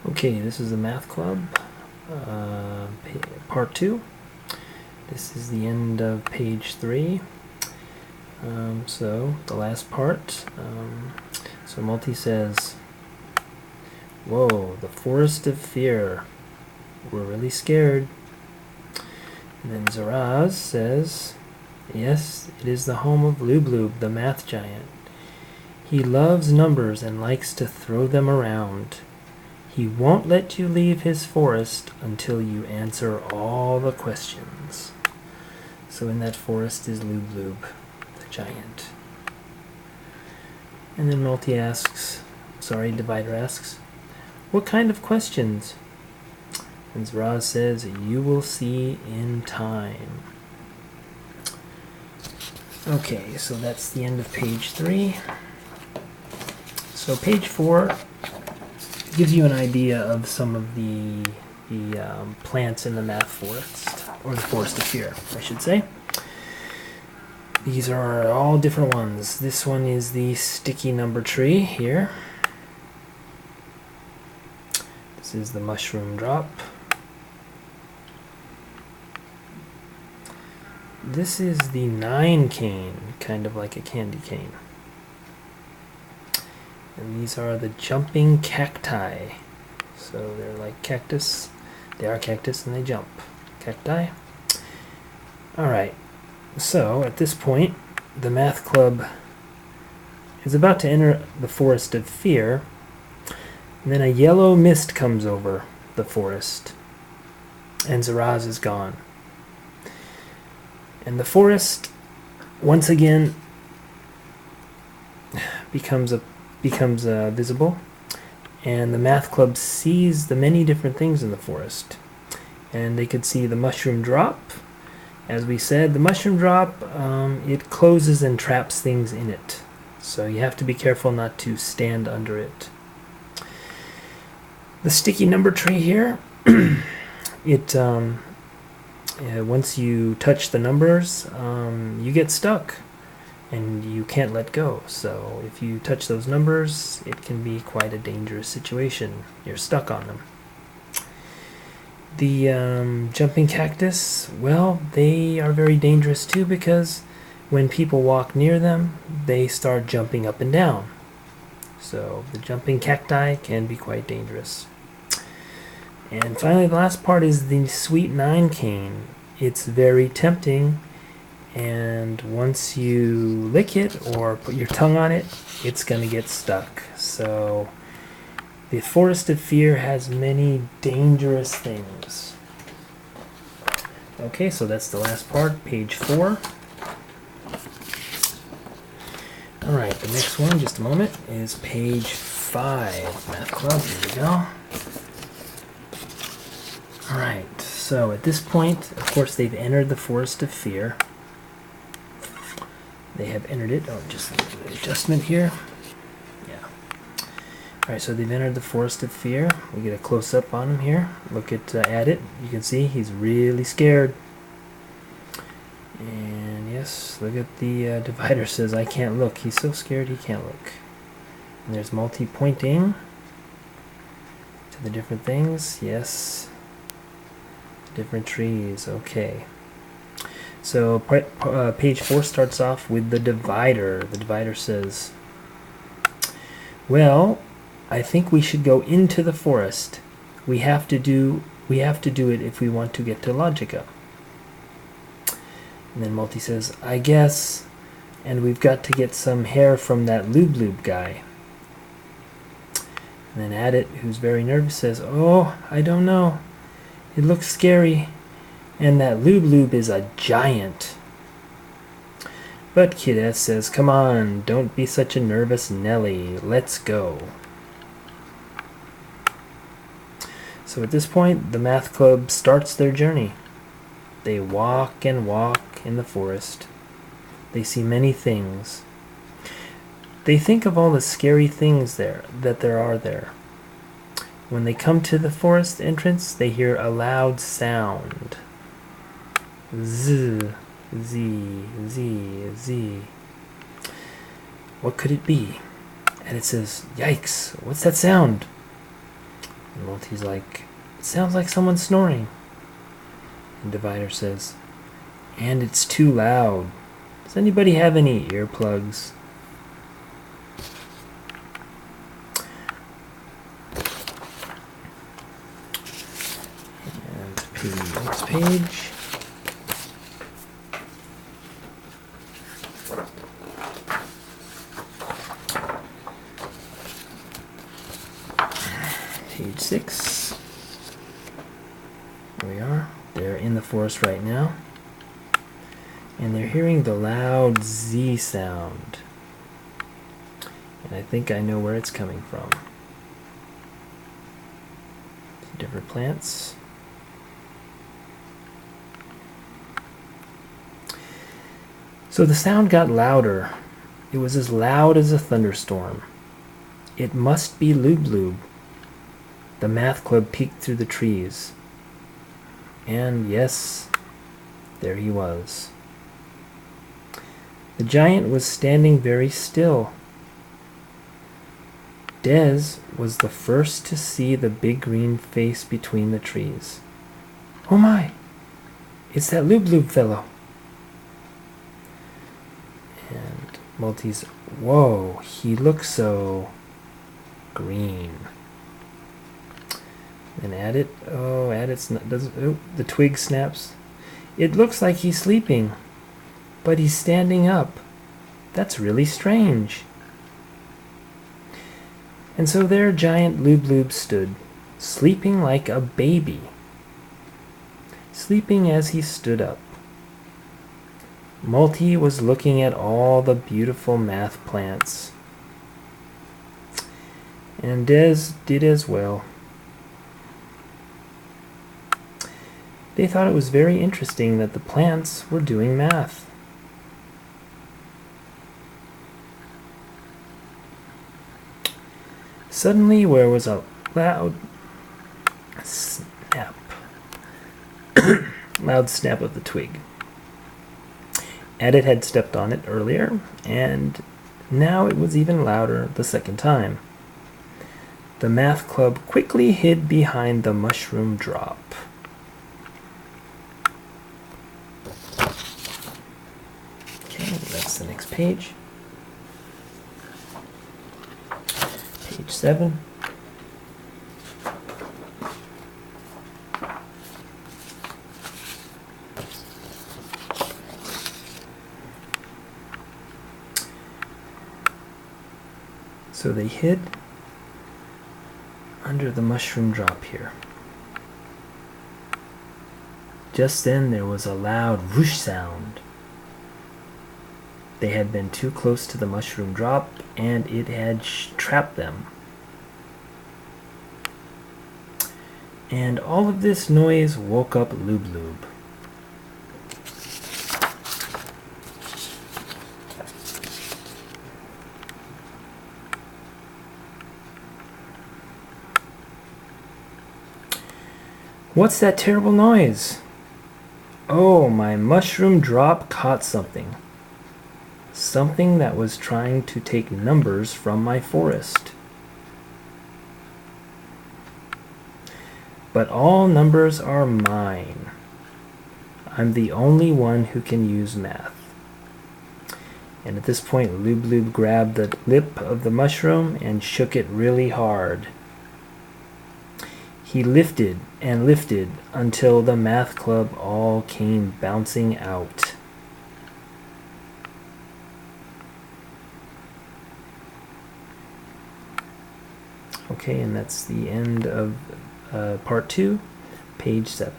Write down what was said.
Okay, this is the math club, part 2. This is the end of page 3. So the last part. So Multi says, "Whoa, the forest of fear. We're really scared." And then Zaraz says, "Yes, it is the home of Loob-Loob the math giant. He loves numbers and likes to throw them around. He won't let you leave his forest until you answer all the questions." So in that forest is Loob-Loob the giant. And then Divider asks, "What kind of questions?" And Zaraz says, "You will see in time." Okay, so that's the end of page 3. So page 4 gives you an idea of some of the plants in the math forest, or the forest of fear, I should say. These are all different ones. This one is the sticky number tree here. This is the mushroom drop. This is the 9 cane, kind of like a candy cane. And these are the jumping cacti. So they're like cactus. They are cactus and they jump. Cacti. Alright, so at this point, the math club is about to enter the forest of fear. And then a yellow mist comes over the forest. And Zaraz is gone. And the forest, once again, becomes visible, and the math club sees the many different things in the forest. And they could see the mushroom drop. As we said, the mushroom drop, it closes and traps things in it, so you have to be careful not to stand under it. The sticky number tree here, once you touch the numbers, you get stuck and you can't let go. So if you touch those numbers, it can be quite a dangerous situation. You're stuck on them. The jumping cactus, well, they are very dangerous too, because when people walk near them, they start jumping up and down. So the jumping cacti can be quite dangerous. And finally, the last part is the sweet 9 cane. It's very tempting, and once you lick it or put your tongue on it, it's going to get stuck. So the forest of fear has many dangerous things. Okay, so that's the last part, page 4. Alright, the next one, just a moment, is page 5. Math Club, here we go. Alright, so at this point, of course, they've entered the forest of fear. They have entered it. Oh, just a little bit of adjustment here. Yeah. Alright, so they've entered the forest of fear. We get a close-up on him here. Look at it. You can see he's really scared. And yes, look at the divider says, "I can't look." He's so scared he can't look. And there's Multi pointing to the different things. Yes. Different trees. Okay. So page 4 starts off with the divider. The divider says, "Well, I think we should go into the forest. We have to do it if we want to get to Logica." And then Multi says, "I guess, and we've got to get some hair from that Loob-Loob guy." And then Adit, who's very nervous, says, "Oh, I don't know. It looks scary, and that Loob-Loob is a giant." But Kid S says, "Come on, don't be such a nervous Nelly. Let's go." So at this point, the math club starts their journey. They walk and walk in the forest. They see many things. They think of all the scary things that there are there. When they come to the forest entrance, they hear a loud sound. Z, Z, Z, Z. What could it be? And it says, "Yikes, what's that sound?" And Multi's like, it sounds like someone snoring. And Divider says, and it's too loud. Does anybody have any earplugs? And next page. Page 6. Here we are. They're in the forest right now. And they're hearing the loud Z sound. And I think I know where it's coming from. Different plants. So the sound got louder. It was as loud as a thunderstorm. It must be Loob-Loob. The math club peeked through the trees. And yes, there he was. The giant was standing very still. Des was the first to see the big green face between the trees. Oh my! It's that Loob-Loob fellow. And Multi's, whoa, he looks so green. And the twig snaps. It looks like he's sleeping, but he's standing up. That's really strange. And so there giant Loob-Loob stood, sleeping like a baby, sleeping as he stood up. Multi was looking at all the beautiful math plants, and Des did as well. They thought it was very interesting that the plants were doing math. Suddenly there was a loud snap. Loud snap of the twig. Edit had stepped on it earlier, and now it was even louder the second time. The math club quickly hid behind the mushroom drop. That's the next page. Page 7. So they hid under the mushroom drop here. Just then there was a loud whoosh sound. They had been too close to the mushroom drop, and it had trapped them. And all of this noise woke up Loob-Loob. What's that terrible noise? Oh, my mushroom drop caught something. Something that was trying to take numbers from my forest. But all numbers are mine. I'm the only one who can use math. And at this point, Loob-Loob grabbed the lip of the mushroom and shook it really hard. He lifted and lifted until the math club all came bouncing out. Okay, and that's the end of part 2, page 7.